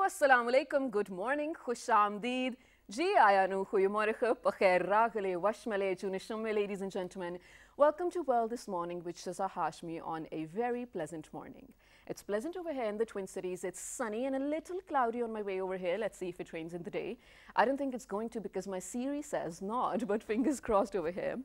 assalamu alaikum, good morning, khush aamdeed. Ji aaya nu, goeiemorgen, pakhair ragale, washmale, junishumme, ladies and gentlemen. Welcome to World This Morning, which is a Hashmi on a very pleasant morning. It's pleasant over here in the Twin Cities. It's sunny and a little cloudy on my way over here. Let's see if it rains in the day. I don't think it's going to because my Siri says not, but fingers crossed over here.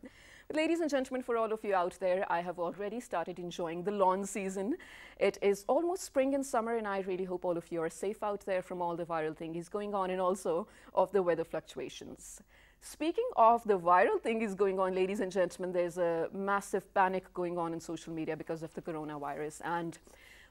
But ladies and gentlemen, for all of you out there, I have already started enjoying the lawn season. It is almost spring and summer, and I really hope all of you are safe out there from all the viral things going on and also of the weather fluctuations. Speaking of the viral thing is going on, ladies and gentlemen, there's a massive panic going on in social media because of the coronavirus. And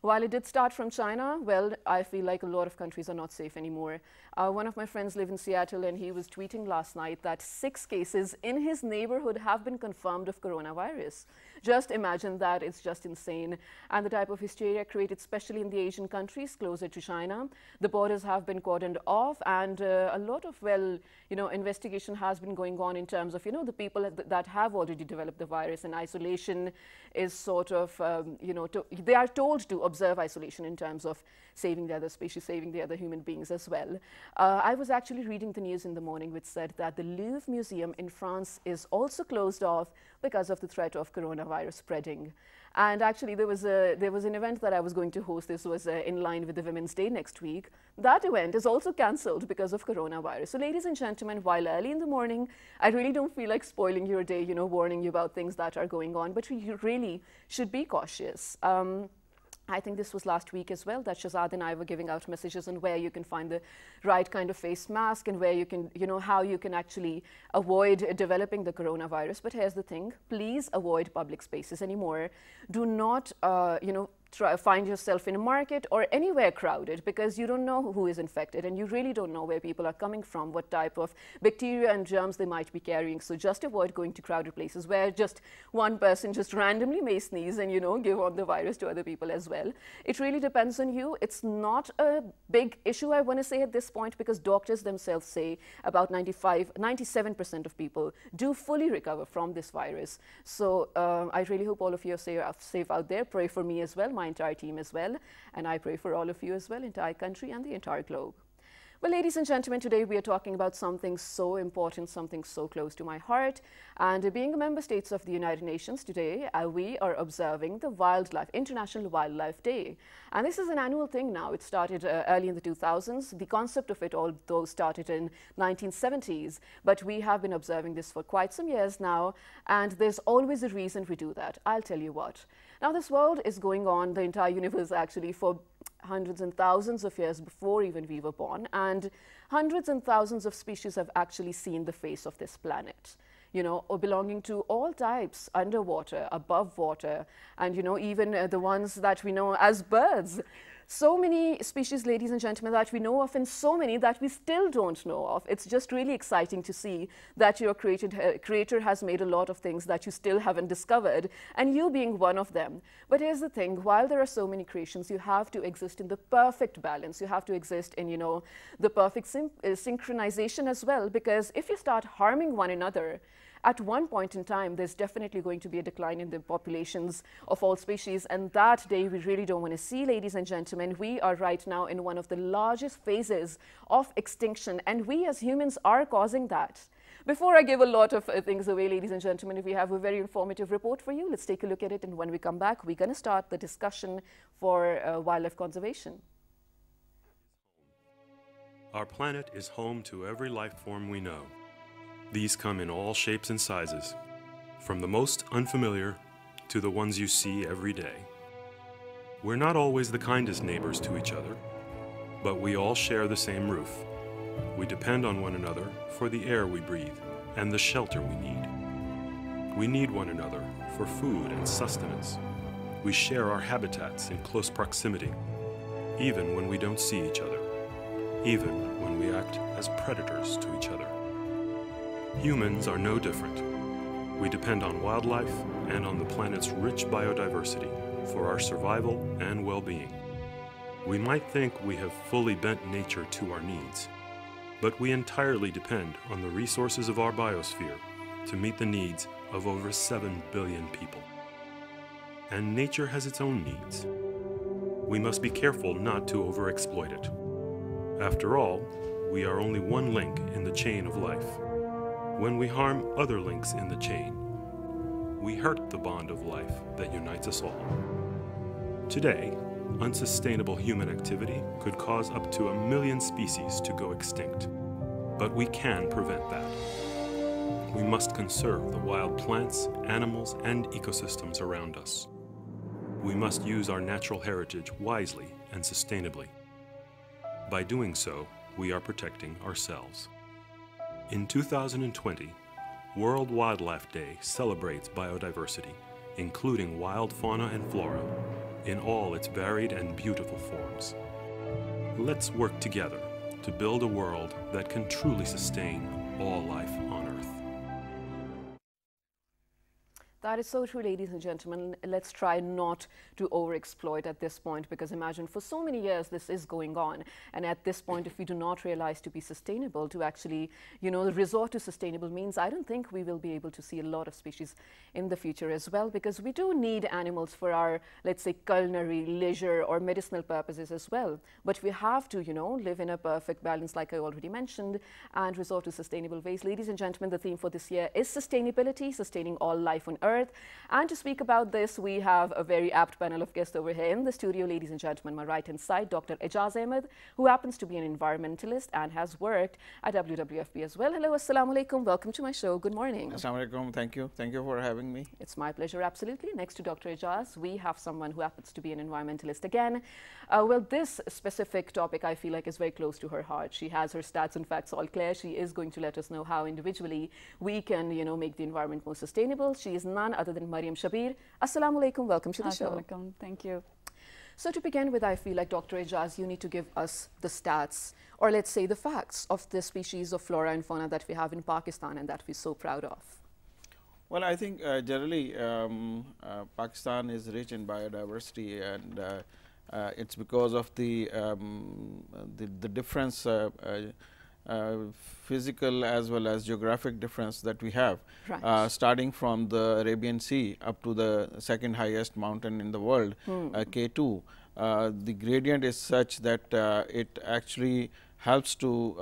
while it did start from China, well, I feel like a lot of countries are not safe anymore. One of my friends lives in Seattle, and he was tweeting last night that 6 cases in his neighborhood have been confirmed of coronavirus. Just imagine that. It's just insane. And the type of hysteria created, especially in the Asian countries closer to China. The borders have been cordoned off, and a lot of, well, investigation has been going on in terms of, the people that have already developed the virus, and isolation is sort of, they are told to observe isolation in terms of saving the other species, saving the other human beings as well. I was actually reading the news in the morning which said that the Louvre Museum in France is also closed off because of the threat of coronavirus spreading. And actually there was an event that I was going to host. This was in line with the Women's Day next week. That event is also cancelled because of coronavirus. So ladies and gentlemen, while early in the morning, I really don't feel like spoiling your day, warning you about things that are going on, but you really should be cautious. I think this was last week as well that Shazad and I were giving out messages on where you can find the right kind of face mask and where you can, how you can actually avoid developing the coronavirus. But here's the thing, please avoid public spaces anymore. Do not, find yourself in a market or anywhere crowded, because you don't know who is infected and you really don't know where people are coming from, what type of bacteria and germs they might be carrying. So just avoid going to crowded places where just one person just randomly may sneeze and, give on the virus to other people as well. It really depends on you. It's not a big issue, I want to say at this point, because doctors themselves say about 97% of people do fully recover from this virus. So I really hope all of you are safe out there. Pray for me as well, my entire team as well, and I pray for all of you as well, entire country and the entire globe. Well, ladies and gentlemen, today we are talking about something so important, something so close to my heart. And being a member states of the United Nations today, we are observing the International Wildlife Day. And this is an annual thing now. It started early in the 2000s. The concept of it, although, started in 1970s. But we have been observing this for quite some years now. And there's always a reason we do that. I'll tell you what. Now, this world is going on, the entire universe actually, for hundreds and thousands of years before even we were born, and hundreds and thousands of species have actually seen the face of this planet, or belonging to all types, underwater, above water, and even the ones that we know as birds. So many species, ladies and gentlemen, that we know of, and so many that we still don't know of. It's just really exciting to see that your creator has made a lot of things that you still haven't discovered, and you being one of them. But here's the thing, while there are so many creations, you have to exist in the perfect balance. You have to exist in, the perfect synchronization as well, because if you start harming one another, at one point in time, there's definitely going to be a decline in the populations of all species, and that day we really don't want to see, ladies and gentlemen. We are right now in one of the largest phases of extinction, and we as humans are causing that. Before I give a lot of things away, ladies and gentlemen, we have a very informative report for you. Let's take a look at it, and when we come back, we're going to start the discussion for wildlife conservation. Our planet is home to every life form we know. These come in all shapes and sizes, from the most unfamiliar to the ones you see every day. We're not always the kindest neighbors to each other, but we all share the same roof. We depend on one another for the air we breathe and the shelter we need. We need one another for food and sustenance. We share our habitats in close proximity, even when we don't see each other, even when we act as predators to each other. Humans are no different. We depend on wildlife and on the planet's rich biodiversity for our survival and well-being. We might think we have fully bent nature to our needs, but we entirely depend on the resources of our biosphere to meet the needs of over 7 billion people. And nature has its own needs. We must be careful not to overexploit it. After all, we are only one link in the chain of life. When we harm other links in the chain, we hurt the bond of life that unites us all. Today, unsustainable human activity could cause up to 1 million species to go extinct. But we can prevent that. We must conserve the wild plants, animals, and ecosystems around us. We must use our natural heritage wisely and sustainably. By doing so, we are protecting ourselves. In 2020, World Wildlife Day celebrates biodiversity, including wild fauna and flora, in all its varied and beautiful forms. Let's work together to build a world that can truly sustain all life on Earth. That is so true, ladies and gentlemen. Let's try not to overexploit at this point, because imagine for so many years this is going on. And at this point, if we do not realize to be sustainable, to actually, resort to sustainable means, I don't think we will be able to see a lot of species in the future as well, because we do need animals for our, let's say, culinary, leisure or medicinal purposes as well. But we have to, live in a perfect balance, like I already mentioned, and resort to sustainable ways. Ladies and gentlemen, the theme for this year is sustainability, sustaining all life on Earth. And to speak about this, we have a very apt panel of guests over here in the studio. Ladies and gentlemen, my right-hand side, Dr. Ijaz Ahmed, who happens to be an environmentalist and has worked at WWFP as well. Hello, assalamu alaikum. Welcome to my show. Good morning. Assalamu alaikum. Thank you. Thank you for having me. It's my pleasure, absolutely. Next to Dr. Ijaz, we have someone who happens to be an environmentalist again. Well, this specific topic, I feel like, is very close to her heart. She has her stats and facts all clear. She is going to let us know how individually we can, make the environment more sustainable. She is none other than Mariam Shabir. Assalamu alaikum. Welcome to the show. Assalamu alaikum. Thank you. So to begin with, I feel like, Dr. Ijaz, you need to give us the stats, or let's say the facts of the species of flora and fauna that we have in Pakistan and that we're so proud of. Well, I think generally Pakistan is rich in biodiversity, and it's because of the difference, physical as well as geographic difference that we have, Right. starting from the Arabian Sea up to the second highest mountain in the world, K2. The gradient is such that it actually helps to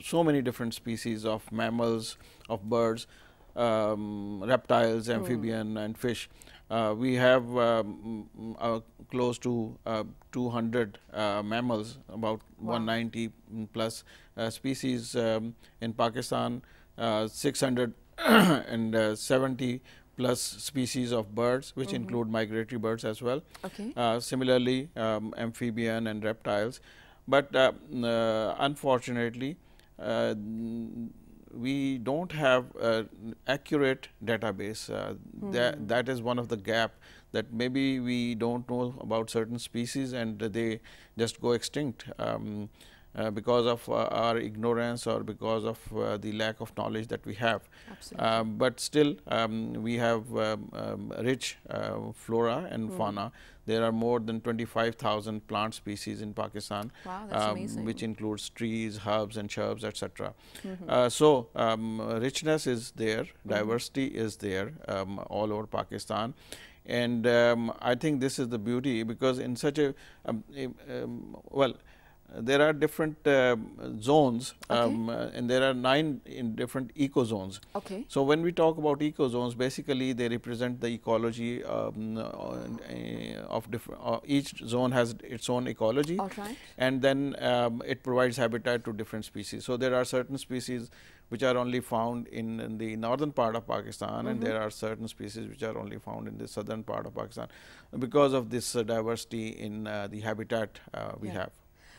so many different species of mammals, of birds, reptiles, amphibian and fish. We have close to 200 mammals, about 190 plus species in Pakistan, 670 plus species of birds, which include migratory birds as well. Okay. Similarly, amphibian and reptiles. But unfortunately, we don't have an accurate database. That is one of the gap, that maybe we don't know about certain species and they just go extinct because of our ignorance or because of the lack of knowledge that we have. Absolutely. But still, we have rich flora and fauna. There are more than 25,000 plant species in Pakistan, Wow, that's amazing. which includes trees, herbs and shrubs, etc. So richness is there, diversity is there all over Pakistan. And I think this is the beauty, because in such a, well, there are different zones, and there are 9 in different eco zones. Okay. So when we talk about eco zones, basically they represent the ecology of different. Each zone has its own ecology, All right. and then it provides habitat to different species. So there are certain species which are only found in the northern part of Pakistan, and there are certain species which are only found in the southern part of Pakistan, because of this diversity in the habitat we have.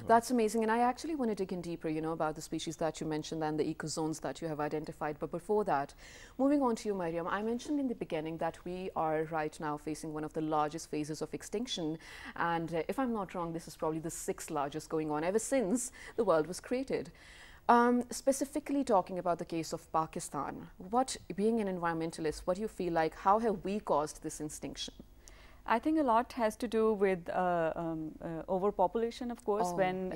That's amazing. And I actually want to dig in deeper, about the species that you mentioned and the ecozones that you have identified. But before that, moving on to you, Mariam, I mentioned in the beginning that we are right now facing one of the largest phases of extinction. And if I'm not wrong, this is probably the 6th largest going on ever since the world was created. Specifically talking about the case of Pakistan, being an environmentalist, what do you feel like, how have we caused this extinction? I think a lot has to do with overpopulation, of course. When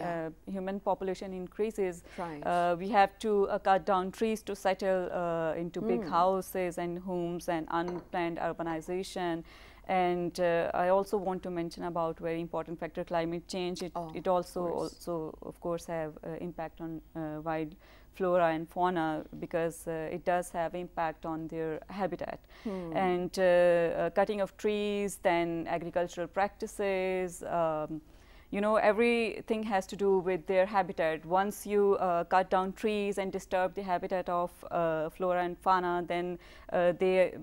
human population increases, Right. We have to cut down trees to settle into big houses and homes, and unplanned urbanization. And I also want to mention about very important factor, climate change. It also of course have impact on wild flora and fauna, because it does have impact on their habitat. And cutting of trees, then agricultural practices, you know, everything has to do with their habitat. Once you cut down trees and disturb the habitat of flora and fauna, then they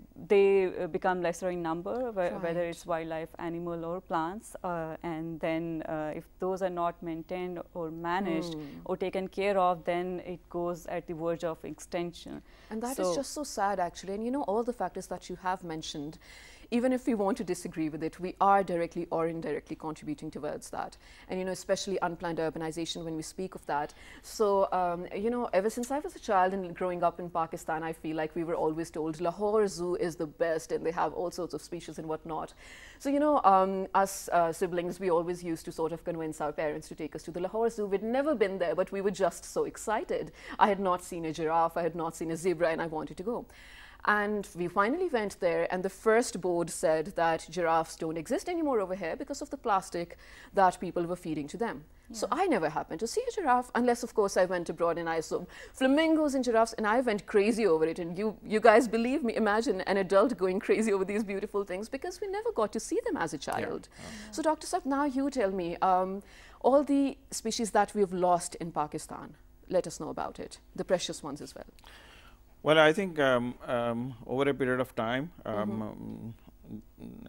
become lesser in number, whether it's wildlife, animal or plants. And then if those are not maintained or managed or taken care of, then it goes at the verge of extinction. And that is just so sad, actually. And you know, all the factors that you have mentioned, even if we want to disagree with it, we are directly or indirectly contributing towards that. And, you know, especially unplanned urbanization when we speak of that. So, you know, ever since I was a child and growing up in Pakistan, I feel like we were always told Lahore Zoo is the best and they have all sorts of species and whatnot. So, you know, us siblings, we always used to sort of convince our parents to take us to the Lahore Zoo. We'd never been there, but we were just so excited. I had not seen a giraffe, I had not seen a zebra, and I wanted to go. And we finally went there, and the first board said that giraffes don't exist anymore over here because of the plastic that people were feeding to them. Yeah. So I never happened to see a giraffe, unless of course I went abroad and I saw flamingos and giraffes, and I went crazy over it. And you guys believe me, imagine an adult going crazy over these beautiful things, because we never got to see them as a child. Yeah. So Dr. Saab, now you tell me, all the species that we've lost in Pakistan, let us know about it, the precious ones as well. Well, I think over a period of time,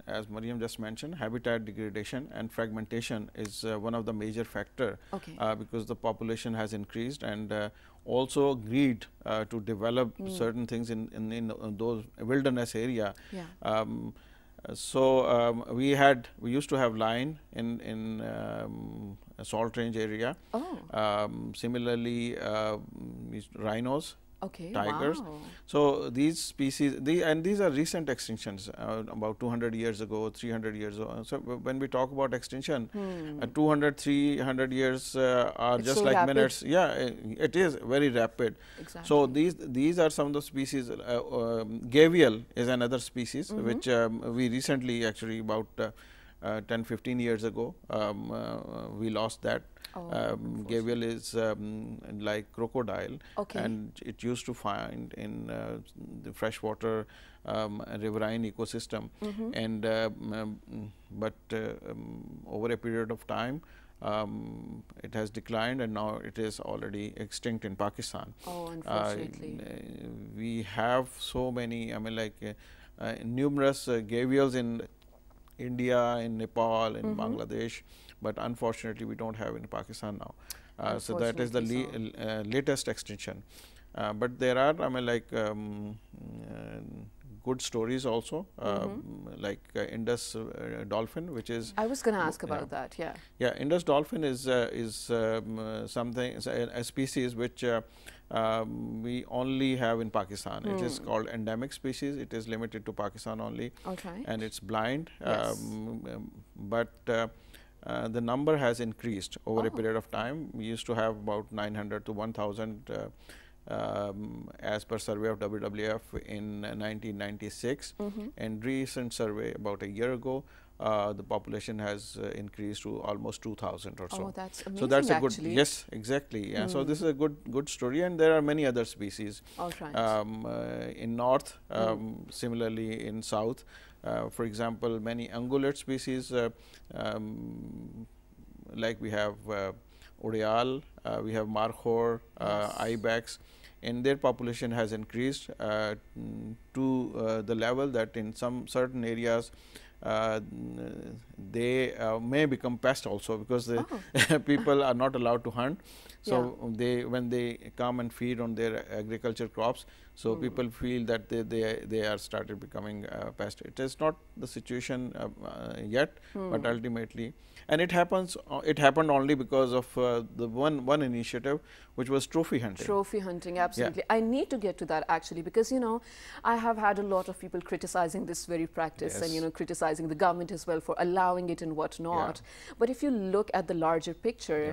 as Mariam just mentioned, habitat degradation and fragmentation is one of the major factor, because the population has increased, and also greed to develop certain things in those wilderness area. Yeah. We used to have lion in Salt Range area. Similarly, rhinos. Tigers. Wow. So these species, these are recent extinctions, about 200 years ago, 300 years ago. So when we talk about extinction, 200, 300 years are it's just so like rapid. Minutes. Yeah, it is very rapid. Exactly. So these are some of the species. Gavial is another species which we recently, actually about 10-15 years ago, we lost that. Gavial is like crocodile, and it used to find in the freshwater riverine ecosystem, and but over a period of time it has declined, and now it is already extinct in Pakistan. Unfortunately. We have so many, I mean, like numerous gavials in India, in Nepal, in Bangladesh, but unfortunately we don't have in Pakistan now. So that is the latest extinction. But there are, I mean, like good stories also, like Indus dolphin, which is. I was going to ask about that. Yeah. Yeah, Indus dolphin is something, a species which we only have in Pakistan. It is called endemic species. It is limited to Pakistan only, and it's blind. Yes. But the number has increased over a period of time. We used to have about 900 to 1,000 as per survey of WWF in 1996, and recent survey about a year ago, the population has increased to almost 2,000 or so. That's amazing. So that's a good, yes, exactly. Yeah. So this is a good story, and there are many other species. In north, similarly in south. For example, many ungulate species, like we have Urial, we have Markhor, Ibex, and their population has increased to the level that in some certain areas they may become pest also, because the people are not allowed to hunt. So when they come and feed on their agriculture crops, so people feel that they are started becoming pest. It is not the situation yet, but ultimately, and it happens. It happened only because of the one initiative, which was trophy hunting. Trophy hunting, absolutely. Yeah. I need to get to that actually, because you know I have had a lot of people criticizing this very practice, and you know criticizing the government as well for allowing plowing it and whatnot. But if you look at the larger picture,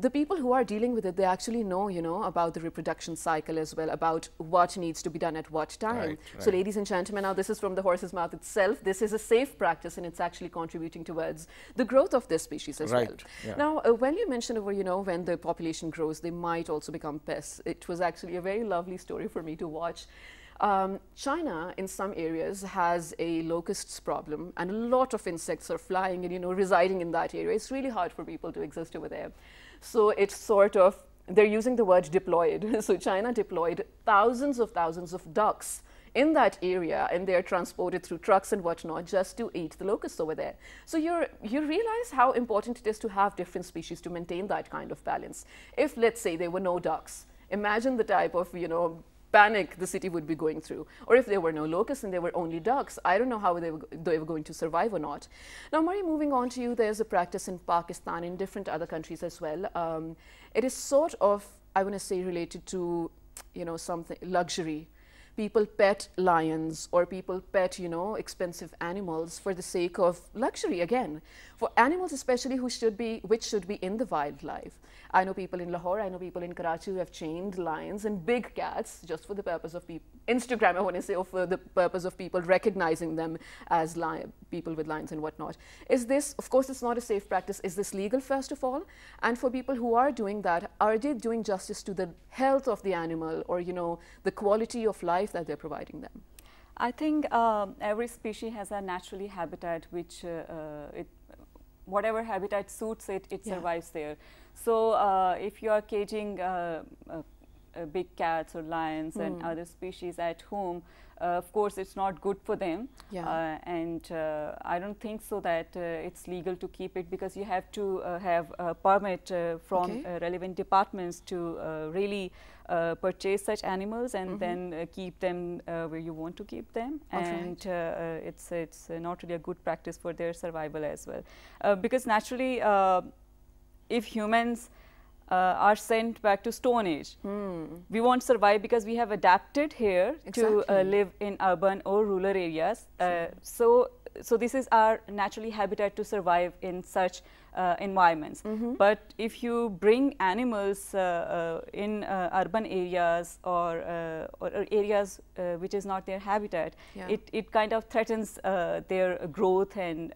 the people who are dealing with it, they actually know, you know, about the reproduction cycle as well, about what needs to be done at what time. So ladies and gentlemen, now this is from the horse's mouth itself. This is a safe practice, and it's actually contributing towards the growth of this species as well. Now, when you mentioned over, you know, when the population grows, they might also become pests. It was actually a very lovely story for me to watch. China, in some areas, has a locusts problem, and a lot of insects are flying and, you know, residing in that area. It's really hard for people to exist over there. So it's sort of, they're using the word deployed. So China deployed thousands of ducks in that area, and they're transported through trucks and whatnot just to eat the locusts over there. So you realize how important it is to have different species to maintain that kind of balance. If, let's say, there were no ducks, imagine the type of, you know, panic the city would be going through. Or if there were no locusts and there were only ducks, I don't know how they were going to survive or not. Now, Mari, moving on to you, there's a practice in Pakistan, in different other countries as well. It is sort of, I want to say, related to, you know, something luxury. People pet lions, or people pet, you know, expensive animals for the sake of luxury, again. For animals especially which should be in the wildlife. I know people in Lahore, I know people in Karachi who have chained lions and big cats just for the purpose of Instagram, I want to say, or for the purpose of people recognizing them as people with lions and whatnot. Is this, of course, it's not a safe practice. Is this legal, first of all? And for people who are doing that, are they doing justice to the health of the animal, or, you know, the quality of life that they're providing them? I think every species has a naturally habitat which whatever habitat suits it, it survives there. So if you are caging big cats or lions and other species at home, of course it's not good for them, and I don't think so that it's legal to keep it, because you have to have a permit from relevant departments to really purchase such animals and then keep them where you want to keep them, and it's not really a good practice for their survival as well, because naturally if humans are sent back to Stone Age, we won't survive, because we have adapted here to live in urban or rural areas. So this is our naturally habitat to survive in such environments. But if you bring animals in urban areas or areas which is not their habitat, it kind of threatens their growth and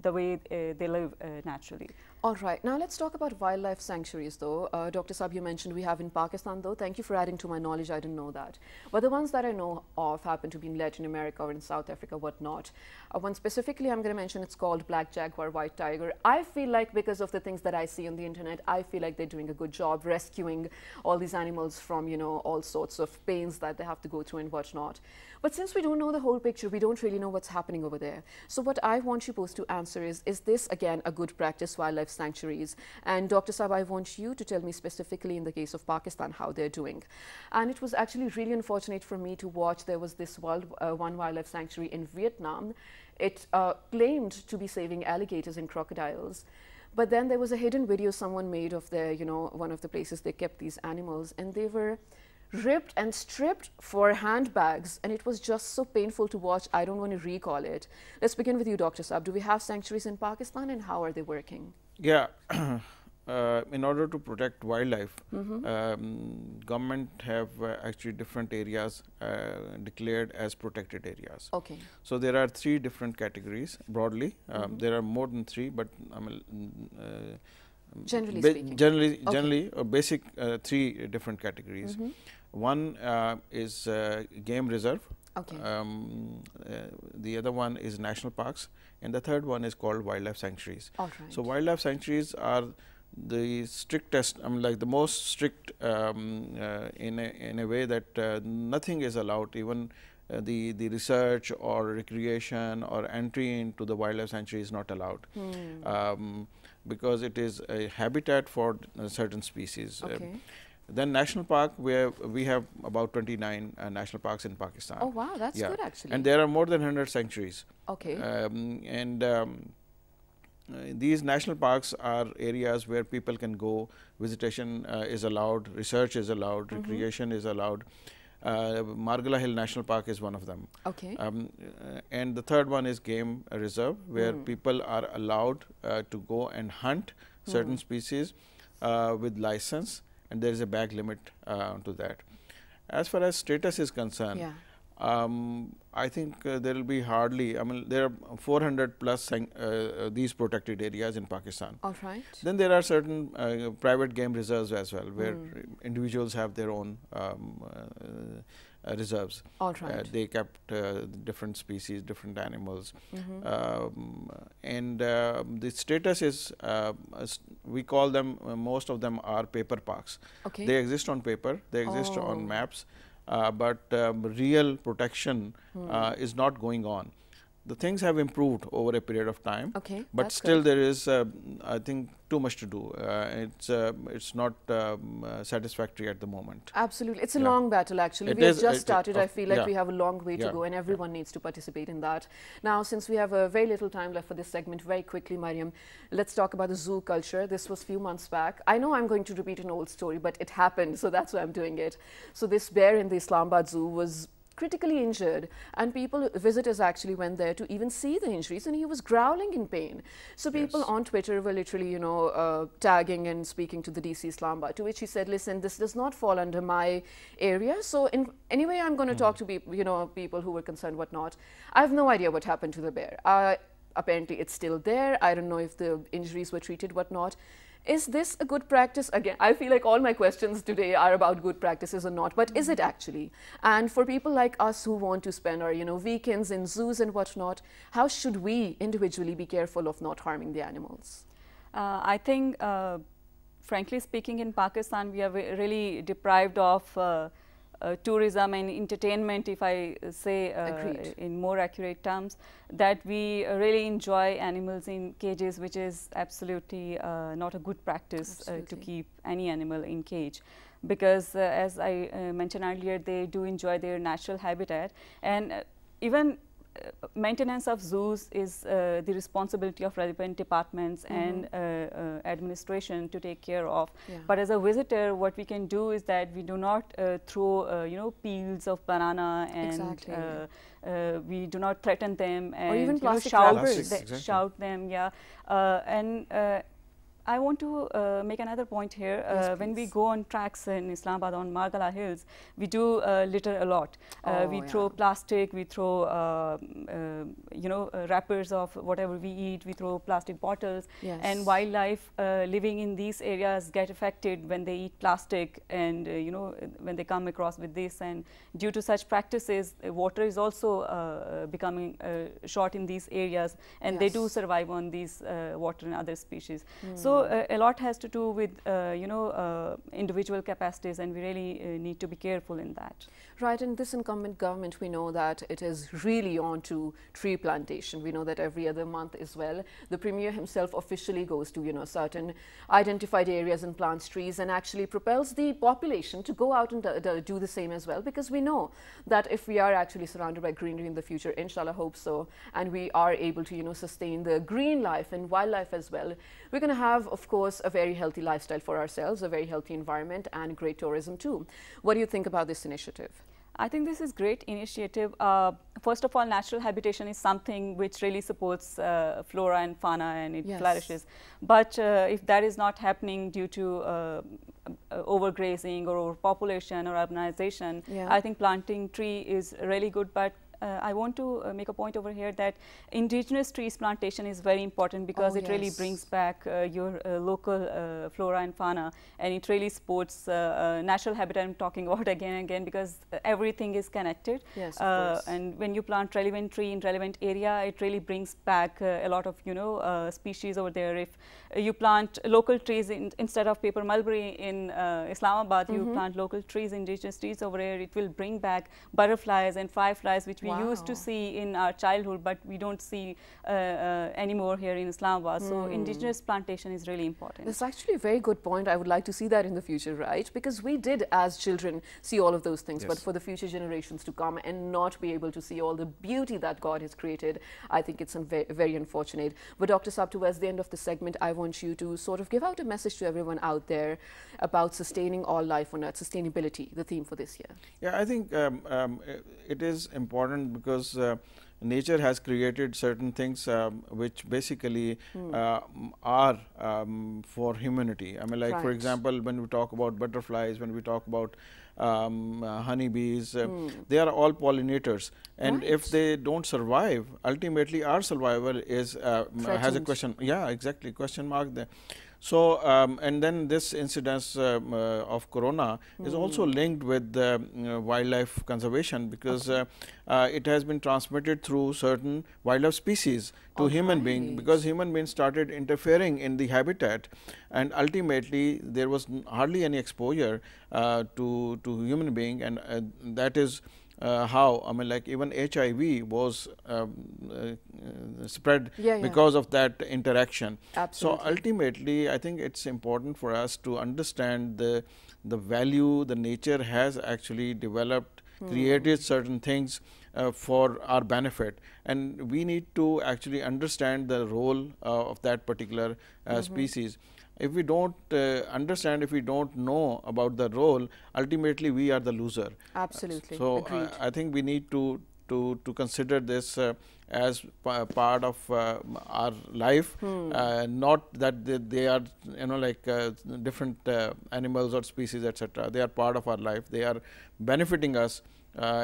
the way they live naturally. All right. Now let's talk about wildlife sanctuaries, though. Dr. Saab, you mentioned we have in Pakistan, though. Thank you for adding to my knowledge. I didn't know that. But the ones that I know of happen to be in Latin America or in South Africa, whatnot. One specifically I'm going to mention, it's called Black Jaguar, White Tiger. I feel like, because of the things that I see on the internet, I feel like they're doing a good job rescuing all these animals from, you know, all sorts of pains that they have to go through and whatnot. But since we don't know the whole picture, we don't really know what's happening over there. So what I want you both to answer is this, again, a good practice, wildlife sanctuaries? And Dr. Saab, I want you to tell me specifically in the case of Pakistan how they're doing. And it was actually really unfortunate for me to watch. There was this one wildlife sanctuary in Vietnam. It claimed to be saving alligators and crocodiles. But then there was a hidden video someone made of their, you know, one of the places they kept these animals, and they were ripped and stripped for handbags, and it was just so painful to watch. I don't want to recall it. Let's begin with you, Dr. Saab. Do we have sanctuaries in Pakistan, and how are they working? Yeah. In order to protect wildlife, government have actually different areas declared as protected areas. Okay. So there are 3 different categories broadly. There are more than 3, but generally speaking. Generally basic 3 different categories. One is game reserve. Okay. The other one is national parks, and the third one is called wildlife sanctuaries. All right. So wildlife sanctuaries are the strictest, like the most strict in a way that nothing is allowed, even the research or recreation or entry into the wildlife sanctuary is not allowed, because it is a habitat for certain species. Okay. Then national park, where we have about 29 national parks in Pakistan. Oh wow, that's good actually. And there are more than 100 sanctuaries. Okay. These national parks are areas where people can go, visitation is allowed, research is allowed, recreation is allowed. Margala Hill National Park is one of them. Okay. And the third one is game reserve, where people are allowed to go and hunt certain species with license, and there is a bag limit to that. As far as status is concerned, I think there will be hardly, I mean, there are 400 plus these protected areas in Pakistan. All right. Then there are certain private game reserves as well, where individuals have their own reserves. All right. They kept different species, different animals. And the status is, we call them, most of them are paper parks. Okay. They exist on paper, they exist on maps. But real protection is not going on. The things have improved over a period of time, but still there is, I think, too much to do. It's not satisfactory at the moment. Absolutely. It's a long battle, actually. We have just started. I feel like we have a long way to go, and everyone needs to participate in that. Now, since we have very little time left for this segment, very quickly, Mariam, let's talk about the zoo culture. This was a few months back. I know I'm going to repeat an old story, but it happened, so that's why I'm doing it. So this bear in the Islamabad Zoo was critically injured, and visitors actually went there to even see the injuries, and he was growling in pain. So people on Twitter were literally, you know, tagging and speaking to the DC Islamabad, to which he said, listen, this does not fall under my area. So anyway, I'm going to talk to people, you know, people who were concerned, whatnot. I have no idea what happened to the bear. Apparently it's still there. I don't know if the injuries were treated, whatnot. Is this a good practice? Again, I feel like all my questions today are about good practices or not, but is it actually? And for people like us who want to spend our, you know, weekends in zoos and whatnot, how should we individually be careful of not harming the animals? I think, frankly speaking, in Pakistan, we are really deprived of tourism and entertainment, if I say in more accurate terms, that we really enjoy animals in cages, which is absolutely not a good practice to keep any animal in cage, because as I mentioned earlier, they do enjoy their natural habitat, and even maintenance of zoos is the responsibility of relevant departments and administration to take care of. But as a visitor, what we can do is that we do not throw you know, peels of banana, and we do not threaten them, and or even plastic shout them. And I want to make another point here. When we go on tracks in Islamabad on Margala Hills, we do litter a lot. We throw plastic, we throw you know, wrappers of whatever we eat, we throw plastic bottles, and wildlife living in these areas get affected when they eat plastic, and you know, when they come across with this, and due to such practices, water is also becoming short in these areas, and they do survive on these water and other species. So a lot has to do with you know, individual capacities, and we really need to be careful in that. Right, and this incumbent government, we know that it is really on to tree plantation. We know that every other month as well, the Premier himself officially goes to, you know, certain identified areas and plants trees, and actually propels the population to go out and do the same as well, because we know that if we are actually surrounded by greenery in the future, inshallah, hope so, and we are able to, you know, sustain the green life and wildlife as well, we're going to have, of course, a very healthy lifestyle for ourselves, a very healthy environment, and great tourism too. What do you think about this initiative? I think this is great initiative. First of all, natural habitation is something which really supports flora and fauna, and it flourishes. But if that is not happening due to overgrazing or overpopulation or urbanization, I think planting tree is really good. But I want to make a point over here that indigenous trees plantation is very important, because it really brings back your local flora and fauna, and it really supports natural habitat. I'm talking about again and again, because everything is connected. And when you plant relevant tree in relevant area, it really brings back a lot of, you know, species over there. If you plant local trees instead of paper mulberry in Islamabad, you plant local trees, indigenous trees over here, it will bring back butterflies and fireflies, which we used to see in our childhood, but we don't see anymore here in Islamabad. So indigenous plantation is really important. That's actually a very good point. I would like to see that in the future, right? Because we did as children see all of those things, Yes. but for the future generations to come and not be able to see all the beauty that God has created, I think it's very unfortunate. But Dr. Saab, towards the end of the segment, I want you to sort of give out a message to everyone out there about sustaining all life on earth, sustainability, the theme for this year. Yeah, I think it is important because nature has created certain things which basically are for humanity. I mean, like for Right. example, when we talk about butterflies, when we talk about honeybees, they are all pollinators, and Right. if they don't survive, ultimately our survival is has a Threatened. question. Yeah, exactly, question mark there. So and then this incidence of corona is also linked with wildlife conservation, because it has been transmitted through certain wildlife species to human beings, because human beings started interfering in the habitat, and ultimately there was hardly any exposure to human being, and that is how, I mean, like even HIV was spread because of that interaction. Absolutely. So ultimately, I think it's important for us to understand the value the nature has actually developed, created certain things for our benefit, and we need to actually understand the role of that particular species. If we don't understand, if we don't know about the role, ultimately we are the loser. Absolutely. So Agreed. I think we need to consider this as part of our life, not that they are, you know, like different animals or species, etc. They are part of our life. They are benefiting us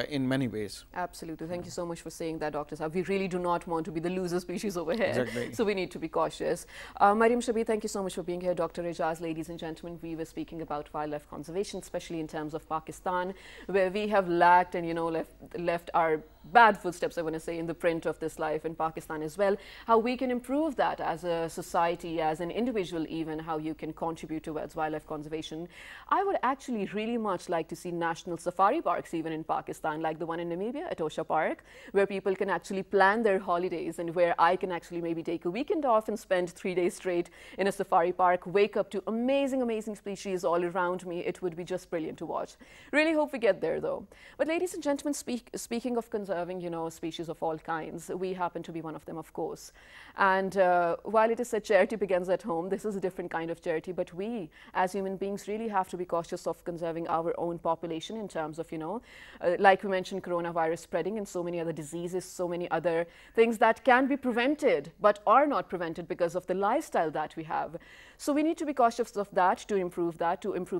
in many ways. Absolutely. Thank you so much for saying that, Dr. Saab. We really do not want to be the loser species over here. Exactly. So we need to be cautious. Mariam Shabir, thank you so much for being here. Dr. Ijaz, ladies and gentlemen, we were speaking about wildlife conservation, especially in terms of Pakistan, where we have lacked and, you know, left our bad footsteps, I want to say, in the print of this life in Pakistan as well. How we can improve that as a society, as an individual even, how you can contribute towards wildlife conservation. I would actually really much like to see national safari parks even in Pakistan, like the one in Namibia at Osha Park, where people can actually plan their holidays and where I can actually maybe take a weekend off and spend 3 days straight in a safari park, wake up to amazing, amazing species all around me. It would be just brilliant to watch. Really hope we get there though. But ladies and gentlemen, speaking of conserving, you know, species of all kinds, we happen to be one of them, of course. And while it is said charity begins at home, this is a different kind of charity, but we as human beings really have to be cautious of conserving our own population in terms of, you know, like we mentioned, coronavirus spreading and so many other diseases, so many other things that can be prevented but are not prevented because of the lifestyle that we have. So we need to be cautious of that, to improve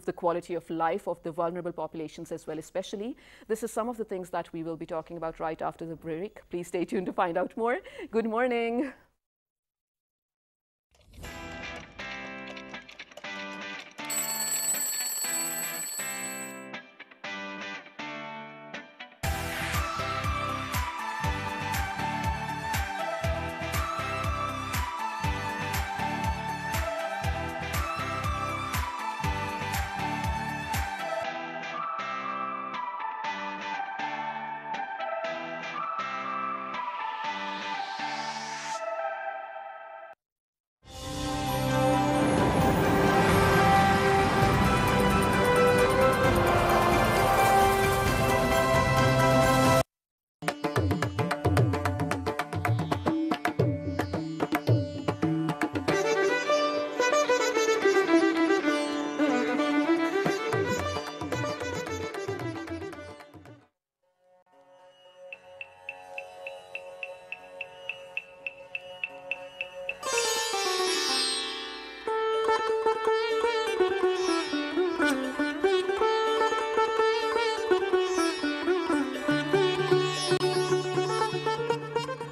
the quality of life of the vulnerable populations as well, especially. This is some of the things that we will be talking about right after the break. Please stay tuned to find out more. Good morning.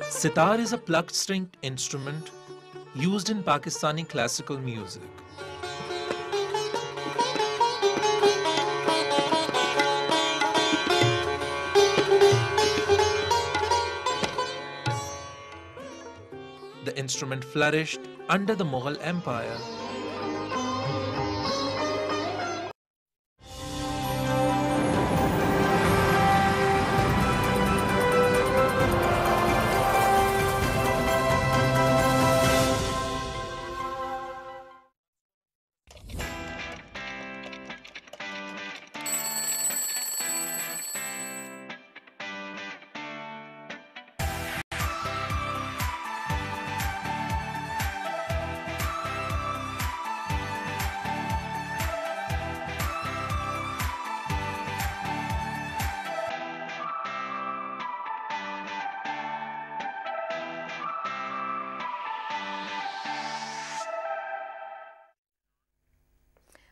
Sitar is a plucked stringed instrument used in Pakistani classical music. The instrument flourished under the Mughal Empire.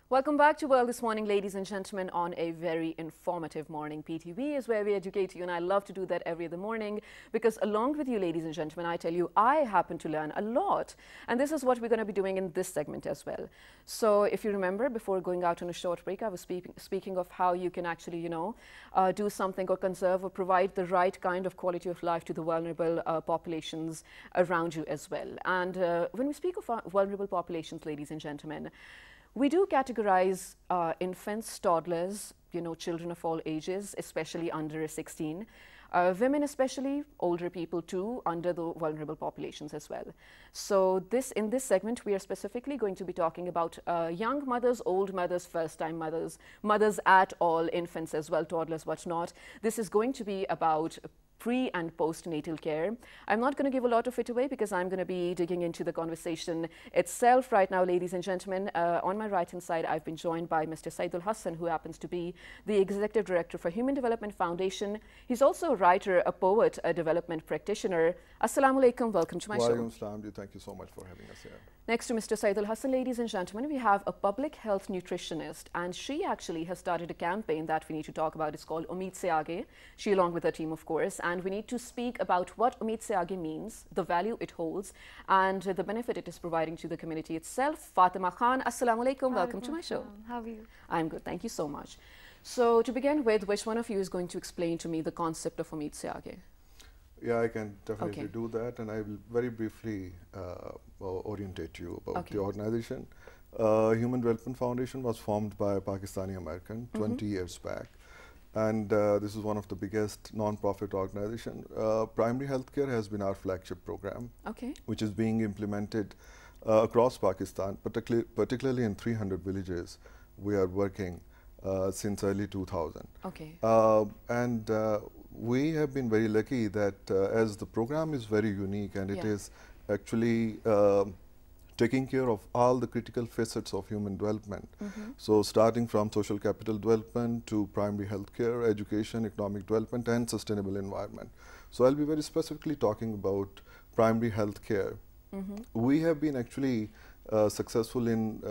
Welcome back to World This Morning, ladies and gentlemen, on a very informative morning. PTV is where we educate you, and I love to do that every other morning because along with you, ladies and gentlemen, I tell you, I happen to learn a lot. And this is what we're going to be doing in this segment as well. So if you remember, before going out on a short break, I was speaking of how you can actually, do something or conserve or provide the right kind of quality of life to the vulnerable populations around you as well. And when we speak of vulnerable populations, ladies and gentlemen, we do categorize infants, toddlers, children of all ages, especially under 16, women especially, older people too, under the vulnerable populations as well. So in this segment, we are specifically going to be talking about young mothers, old mothers, first-time mothers, mothers at all, infants as well, toddlers, whatnot. This is going to be about pre and postnatal care. I'm not going to give a lot of it away because I'm going to be digging into the conversation itself right now, ladies and gentlemen. On my right hand side, I've been joined by Mr. Saidul Hassan, who happens to be the Executive Director for Human Development Foundation. He's also a writer, a poet, a development practitioner. Assalamu alaikum, welcome to my show. Walaikum, thank you so much for having us here. Next to Mr. Saidul Hassan, ladies and gentlemen, we have a public health nutritionist, and she actually has started a campaign that we need to talk about. It's called Omid Se Aage. She along with her team, of course, and we need to speak about what Omid Se Aage means, the value it holds, and the benefit it is providing to the community itself. Fatima Khan, Assalamu alaikum, welcome to my show. How are you? I'm good, thank you so much. So to begin with, which one of you is going to explain to me the concept of Omid Se Aage? Yeah, I can definitely do that, and I will very briefly orientate you about the organization. Human Development Foundation was formed by a Pakistani American 20 years back, and this is one of the biggest non-profit organization. Primary healthcare has been our flagship program, which is being implemented across Pakistan, particularly in 300 villages. We are working since early 2000. And we have been very lucky that as the program is very unique and it is actually taking care of all the critical facets of human development. So starting from social capital development to primary health care, education, economic development and sustainable environment. So I'll be very specifically talking about primary health care. We have been actually successful in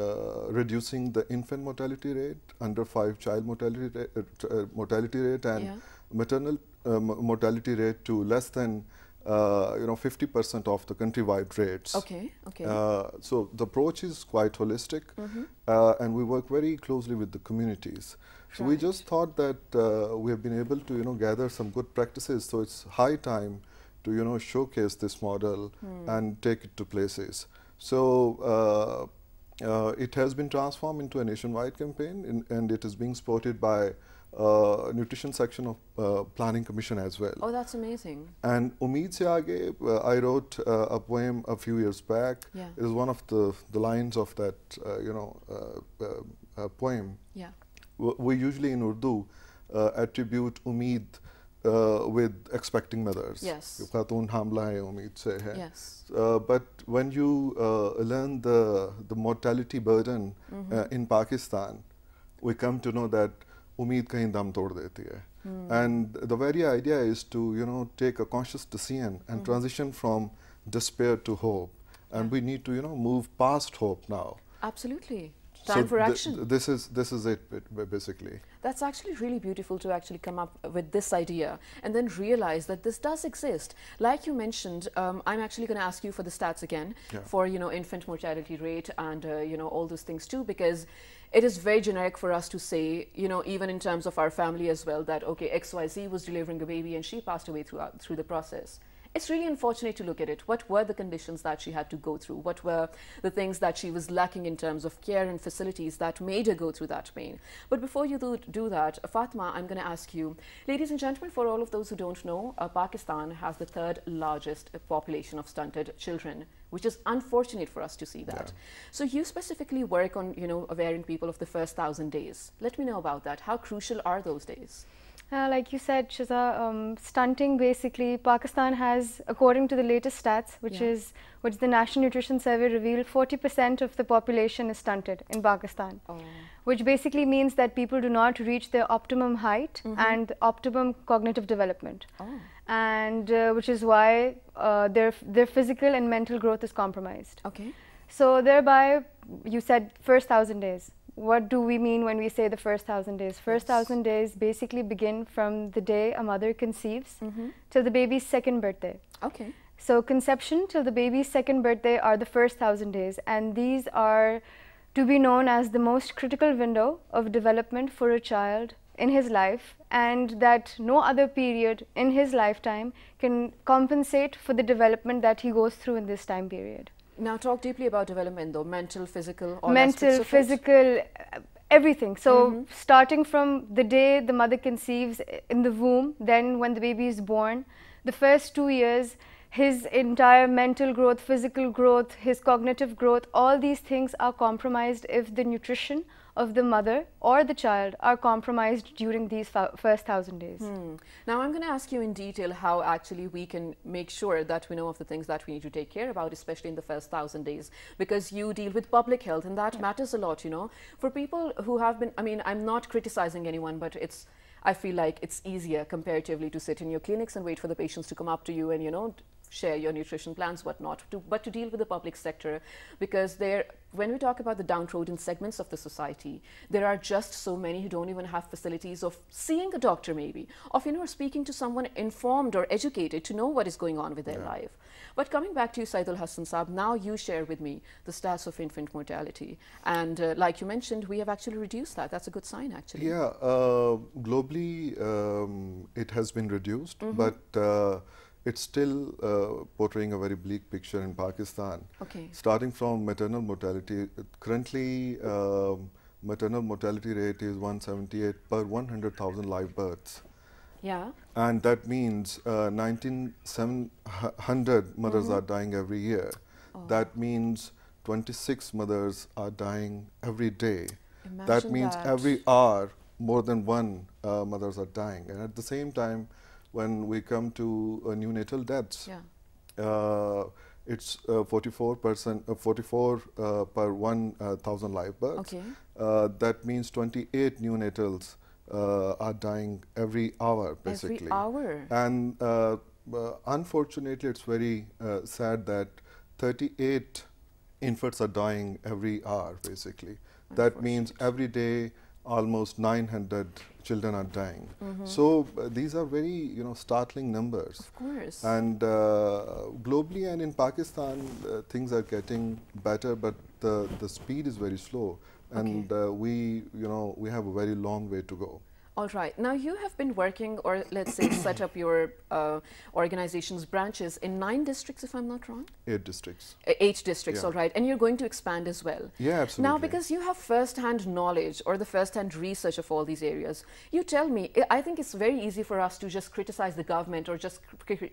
reducing the infant mortality rate, under 5 child mortality rate and maternal mortality rate to less than 50% of the countrywide rates. So the approach is quite holistic, and we work very closely with the communities. So we just thought that we have been able to gather some good practices. So it's high time to showcase this model and take it to places. So it has been transformed into a nationwide campaign, and it is being supported by nutrition section of Planning Commission as well. Oh, that's amazing. And Omid Se Aage, I wrote a poem a few years back. It is one of the lines of that poem. We usually in Urdu attribute Omid with expecting mothers. Khatun hamla hai, Omid se hai. But when you learn the mortality burden in Pakistan, we come to know that Omid kahin dam tod deti hai. And the very idea is to take a conscious decision and transition from despair to hope. And we need to move past hope now. Absolutely. Time for action. This is it basically. That's actually really beautiful to actually come up with this idea and then realize that this does exist. Like you mentioned, I'm actually going to ask you for the stats again for infant mortality rate and all those things too, because it is very generic for us to say, even in terms of our family as well, that okay, XYZ was delivering a baby and she passed away through the process. It's really unfortunate to look at it. What were the conditions that she had to go through? What were the things that she was lacking in terms of care and facilities that made her go through that pain? But before you do that, Fatima, I'm going to ask you, ladies and gentlemen, for all of those who don't know, Pakistan has the 3rd largest population of stunted children, which is unfortunate for us to see that. So you specifically work on, aware people of the first 1,000 days. Let me know about that. How crucial are those days? Like you said, Shiza, stunting basically, Pakistan has, according to the latest stats, which the National Nutrition Survey revealed, 40% of the population is stunted in Pakistan, which basically means that people do not reach their optimum height and optimum cognitive development, and which is why their physical and mental growth is compromised. So thereby, you said first 1,000 days. what do we mean when we say the first 1,000 days? First 1,000 days basically begin from the day a mother conceives till the baby's second birthday. Okay. So conception till the baby's second birthday are the first 1,000 days, and these are to be known as the most critical window of development for a child in his life, and that no other period in his lifetime can compensate for the development that he goes through in this time period. Now talk deeply about development though, mental, physical, all mental, physical, everything. So starting from the day the mother conceives in the womb, then when the baby is born, the first 2 years, his entire mental growth, physical growth, his cognitive growth, all these things are compromised if the nutrition of the mother or the child are compromised during these first 1,000 days. Now I'm going to ask you in detail how actually we can make sure that we know of the things that we need to take care about, especially in the first 1,000 days, because you deal with public health and that matters a lot, you know. For people who have been, I mean, I'm not criticizing anyone, but I feel like it's easier comparatively to sit in your clinics and wait for the patients to come up to you and, you know, share your nutrition plans, whatnot, but to deal with the public sector, because when we talk about the downtrodden segments of the society, there are just so many who don't even have facilities of seeing a doctor, maybe, of, you know, speaking to someone informed or educated to know what is going on with their life. But coming back to you, Saidul Hassan Saab, now you share with me the stats of infant mortality, and like you mentioned, we have actually reduced that. That's a good sign, actually. Yeah, globally it has been reduced, but it's still portraying a very bleak picture in Pakistan. Okay. Starting from maternal mortality, currently maternal mortality rate is 178 per 100,000 live births. Yeah. And that means 19,700 mothers are dying every year. That means 26 mothers are dying every day. Imagine that means every hour more than one mothers are dying. And at the same time, when we come to neonatal deaths, it's 44 per 1,000 live births. Okay. That means 28 neonatals are dying every hour, basically. Every hour. And unfortunately, it's very sad that 38 infants are dying every hour, basically. That means every day almost 900 children are dying. So these are very, you know, startling numbers. Of course. And globally and in Pakistan, things are getting better, but the speed is very slow. And we have a very long way to go. All right. Now you have been working, or let's say set up your organization's branches in 9 districts, if I'm not wrong? 8 districts. 8 districts, all right. And you're going to expand as well. Yeah, absolutely. Now, because you have first-hand knowledge or the first-hand research of all these areas, you tell me, I think it's very easy for us to just criticize the government or just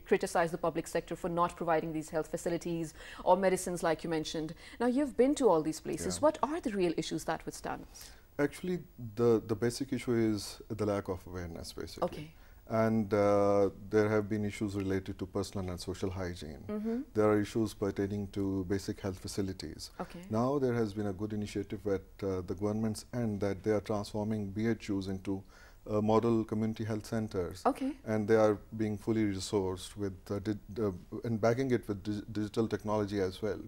criticize the public sector for not providing these health facilities or medicines like you mentioned. Now, you've been to all these places. What are the real issues that withstand us? Actually, the basic issue is the lack of awareness, basically. Okay. And there have been issues related to personal and social hygiene. There are issues pertaining to basic health facilities. Okay. Now there has been a good initiative at the government's end that they are transforming BHUs into model community health centers. Okay. And they are being fully resourced with and backing it with digital technology as well.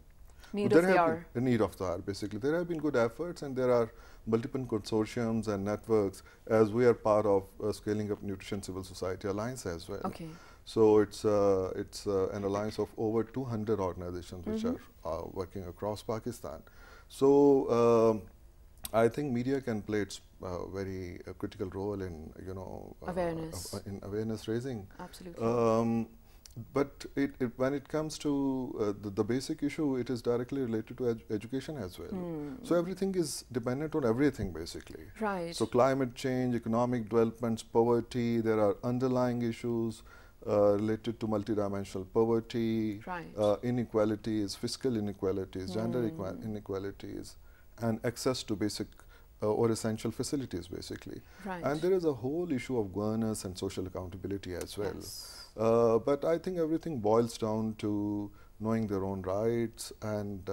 Need of the hour. Need of the hour, basically. There have been good efforts, and there are multiple consortiums and networks, as we are part of Scaling Up Nutrition Civil Society Alliance as well. Okay. So it's an alliance of over 200 organizations which are working across Pakistan. So I think media can play its very critical role in, you know, awareness. In awareness raising. Absolutely. But when it comes to the basic issue, it is directly related to education as well. So everything is dependent on everything, basically. Right. So climate change, economic developments, poverty, there are underlying issues related to multidimensional poverty, inequalities, fiscal inequalities, gender inequalities, and access to basic or essential facilities, basically. Right. And there is a whole issue of governance and social accountability as well. But I think everything boils down to knowing their own rights, and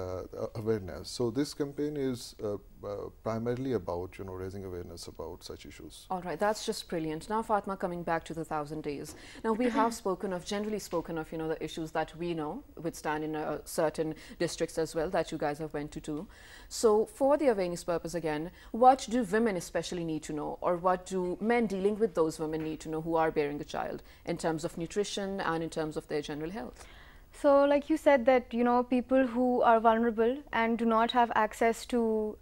awareness. So this campaign is primarily about, you know, raising awareness about such issues. All right, that's just brilliant. Now, Fatma, coming back to the 1,000 days. Now, we have generally spoken of, you know, the issues that we know would stand in certain districts as well that you guys have went to too. So, for the awareness purpose again, what do women especially need to know, or what do men dealing with those women need to know who are bearing a child in terms of nutrition and in terms of their general health? So, like you said, that, you know, people who are vulnerable and do not have access to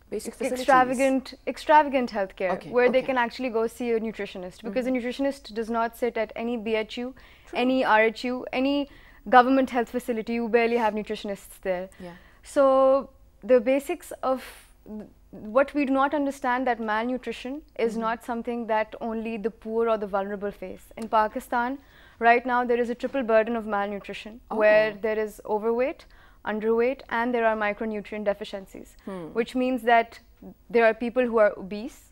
basic facilities, extravagant healthcare, where they can actually go see a nutritionist, because a nutritionist does not sit at any BHU, any RHU, any government health facility. You barely have nutritionists there. Yeah. So the basics of what we do not understand, that malnutrition is not something that only the poor or the vulnerable face. In Pakistan, right now there is a triple burden of malnutrition, where there is overweight, underweight, and there are micronutrient deficiencies, which means that there are people who are obese.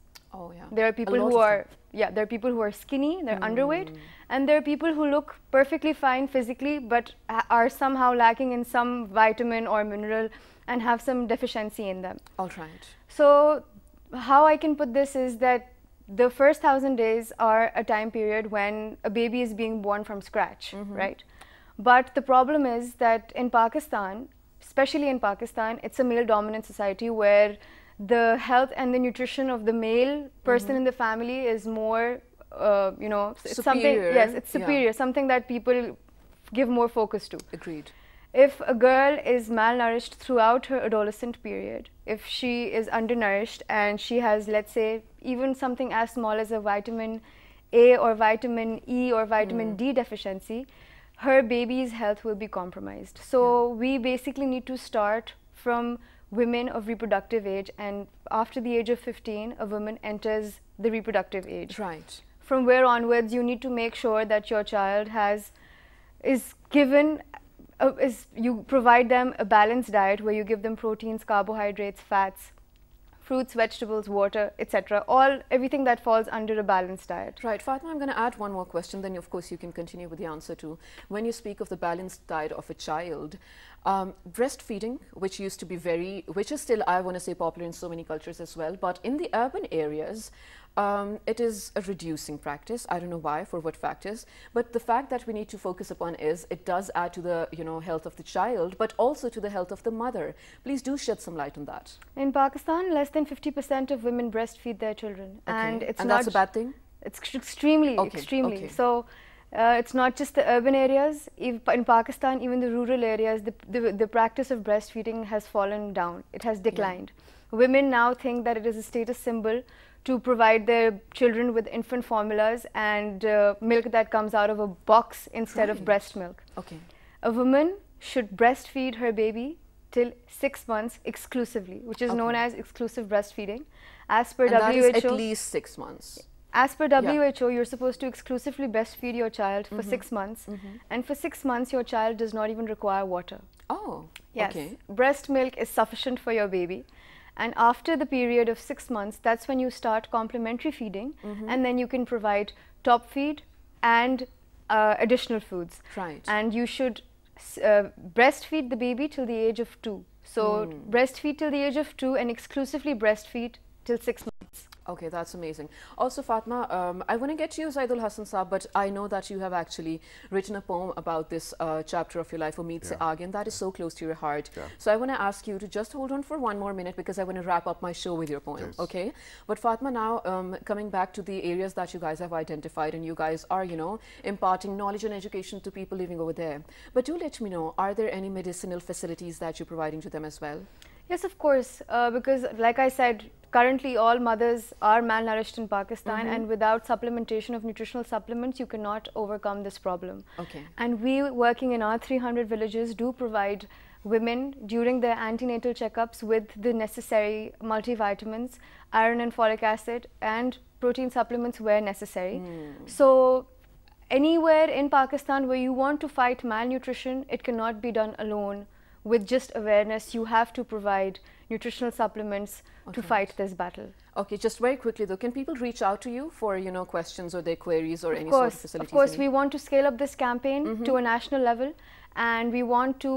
There are people who are there are people who are skinny, they're underweight, and there are people who look perfectly fine physically but are somehow lacking in some vitamin or mineral and have some deficiency in them. All right. So how I can put this is that the first 1,000 days are a time period when a baby is being born from scratch, right? But the problem is that in Pakistan, especially in Pakistan, it's a male-dominant society where the health and the nutrition of the male person in the family is more, you know, it's something, yes, it's superior, something that people give more focus to. Agreed. If a girl is malnourished throughout her adolescent period, if she is undernourished and she has, let's say, even something as small as a vitamin A or vitamin E or vitamin D deficiency, her baby's health will be compromised. So we basically need to start from women of reproductive age, and after the age of 15, a woman enters the reproductive age. Right. From where onwards, you need to make sure that your child is given, you provide them a balanced diet where you give them proteins, carbohydrates, fats, fruits, vegetables, water, etc. Everything that falls under a balanced diet. Right. Fatma, I'm going to add one more question, then of course you can continue with the answer too. When you speak of the balanced diet of a child, breastfeeding, which used to be which is still, I want to say, popular in so many cultures as well, but in the urban areas, it is a reducing practice. I don't know why, for what factors, but the fact that we need to focus upon is it does add to the, you know, health of the child, but also to the health of the mother. Please do shed some light on that. In Pakistan, less than 50% of women breastfeed their children, and it's not that's a bad thing. It's extremely. So it's not just the urban areas. In Pakistan, even the rural areas, the practice of breastfeeding has fallen down. It has declined. Women now think that it is a status symbol to provide their children with infant formulas and milk that comes out of a box instead of breast milk. A woman should breastfeed her baby till 6 months exclusively, which is known as exclusive breastfeeding. As per WHO, that is at least 6 months. As per WHO, you're supposed to exclusively breastfeed your child for 6 months, and for 6 months your child does not even require water. Yes. Breast milk is sufficient for your baby. And after the period of 6 months, that's when you start complementary feeding, and then you can provide top feed and additional foods. Right. And you should breastfeed the baby till the age of 2. So breastfeed till the age of 2 and exclusively breastfeed till 6 months. Okay, that's amazing. Also, Fatma, I want to get to you, Zaidul Hassan Saab, but I know that you have actually written a poem about this chapter of your life, Omid Se Aage, and that is so close to your heart. So I want to ask you to just hold on for one more minute, because I want to wrap up my show with your poem, okay? But Fatma, now coming back to the areas that you guys have identified, and you guys are, you know, imparting knowledge and education to people living over there. But do let me know, are there any medicinal facilities that you're providing to them as well? Yes, of course, because like I said, currently all mothers are malnourished in Pakistan, and without supplementation of nutritional supplements, you cannot overcome this problem. And we, working in our 300 villages, do provide women during their antenatal checkups with the necessary multivitamins, iron and folic acid, and protein supplements where necessary. So anywhere in Pakistan where you want to fight malnutrition, it cannot be done alone with just awareness. You have to provide nutritional supplements to fight this battle. Okay, just very quickly though, can people reach out to you for, you know, questions or their queries or any sort of facilities? Of course, we want to scale up this campaign to a national level, and we want to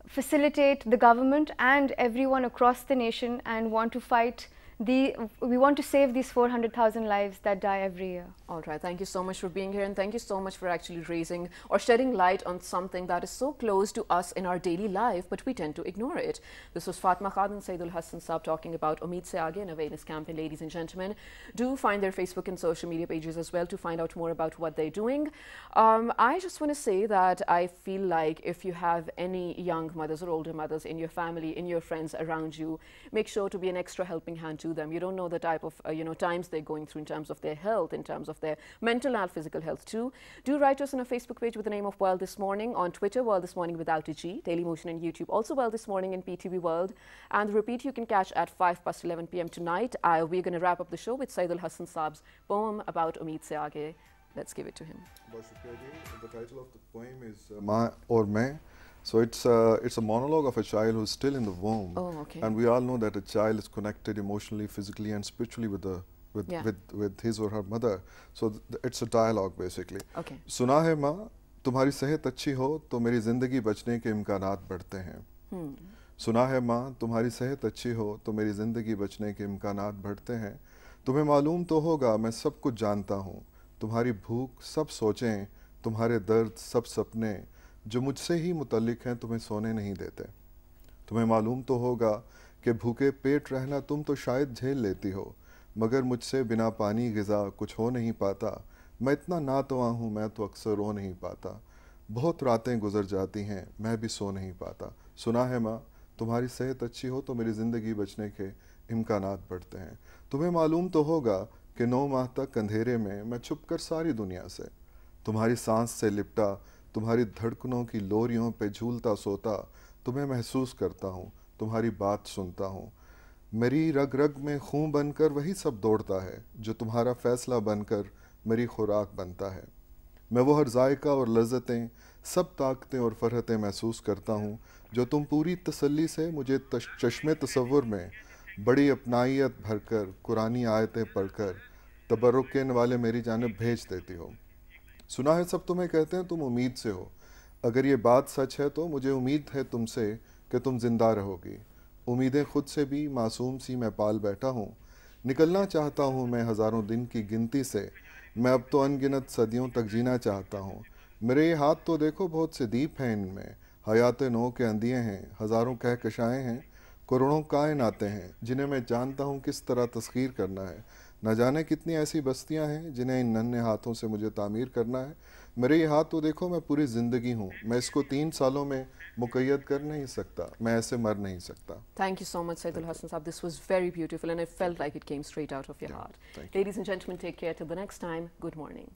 facilitate the government and everyone across the nation, and want to fight we want to save these 400,000 lives that die every year. All right, thank you so much for being here, and thank you so much for actually raising or shedding light on something that is so close to us in our daily life, but we tend to ignore it. This was Fatma Khadan Saidul Hassan Saab talking about Omid Se Aage, an awareness campaign. Ladies and gentlemen, do find their Facebook and social media pages as well to find out more about what they're doing. I just want to say that I feel like if you have any young mothers or older mothers in your family, in your friends around you, make sure to be an extra helping hand to them. You don't know the type of times they're going through in terms of their health, in terms of their mental and physical health too. Do write us on a Facebook page with the name of World This Morning, on Twitter World This Morning without a G, Daily Motion, and YouTube also World This Morning in PTV World. And the repeat you can catch at 11 p.m. tonight. We're going to wrap up the show with Saidul Hassan Saab's poem about Omid Se Aage. Let's give it to him. The title of the poem is Ma or Main. So it's a monologue of a child who's still in the womb, and we all know that a child is connected emotionally, physically, and spiritually with his or her mother. So it's a dialogue basically. सुना है माँ तुम्हारी सेहत अच्छी हो तो मेरी ज़िंदगी बचने के इम्कानात बढ़ते हैं. सुना है माँ तुम्हारी सेहत अच्छी हो तो मेरी ज़िंदगी बचने के इम्कानात बढ़ते हैं. तुम्हें मालूम तो होगा मैं सब कुछ जानता हूँ. तुम्हारी भूख सब सोचें, तुम्हारे दर्द सब सपने जो मुझसे ही मुतल्लिक हैं तुम्हें सोने नहीं देते. तुम्हें मालूम तो होगा कि भूखे पेट रहना तुम तो शायद झेल लेती हो, मगर मुझसे बिना पानी ग़िज़ा कुछ हो नहीं पाता. मैं इतना नातवा हूँ मैं तो अक्सर रो नहीं पाता. बहुत रातें गुजर जाती हैं मैं भी सो नहीं पाता. सुना है माँ तुम्हारी सेहत अच्छी हो तो मेरी ज़िंदगी बचने के इम्कानात बढ़ते हैं. तुम्हें मालूम तो होगा कि 9 माह तक अंधेरे में मैं छुप कर सारी दुनिया से तुम्हारी सांस से लिपटा, तुम्हारी धड़कनों की लोरियों पे झूलता सोता, तुम्हें महसूस करता हूँ, तुम्हारी बात सुनता हूँ. मेरी रग रग में खून बनकर वही सब दौड़ता है जो तुम्हारा फ़ैसला बनकर मेरी खुराक बनता है. मैं वो हर जायका और लज़्ज़तें, सब ताकतें और फ़रहतें महसूस करता हूँ जो तुम पूरी तसल्ली से मुझे चश्मे तसव्वुर में बड़ी अपनाइयत भरकर कुरानी आयतें पढ़कर तबर्रुक के वाले मेरी जानिब भेज देती हो. सुना है सब तुम्हें कहते हैं तुम उम्मीद से हो. अगर ये बात सच है तो मुझे उम्मीद है तुमसे कि तुम ज़िंदा रहोगी. उम्मीदें खुद से भी मासूम सी मैं पाल बैठा हूँ. निकलना चाहता हूँ मैं हज़ारों दिन की गिनती से. मैं अब तो अनगिनत सदियों तक जीना चाहता हूँ. मेरे ये हाथ तो देखो बहुत से दीप हैं, इनमें हयात नौ के अंधिए हैं, हज़ारों कहकशाएँ हैं, करोड़ों कायनातें हैं जिन्हें मैं जानता हूँ किस तरह तस्खीर करना है. न जाने कितनी ऐसी बस्तियां हैं जिन्हें इन नन्हे हाथों से मुझे तामीर करना है. मेरे ये हाथ तो देखो मैं पूरी ज़िंदगी हूँ. मैं इसको 3 सालों में मुक़य्यद कर नहीं सकता. मैं ऐसे मर नहीं सकता. Thank you so much, Saidul Hassan Saab. This was very beautiful and I felt like it came straight out of your heart. Ladies and gentlemen, take care till the next time. Good morning.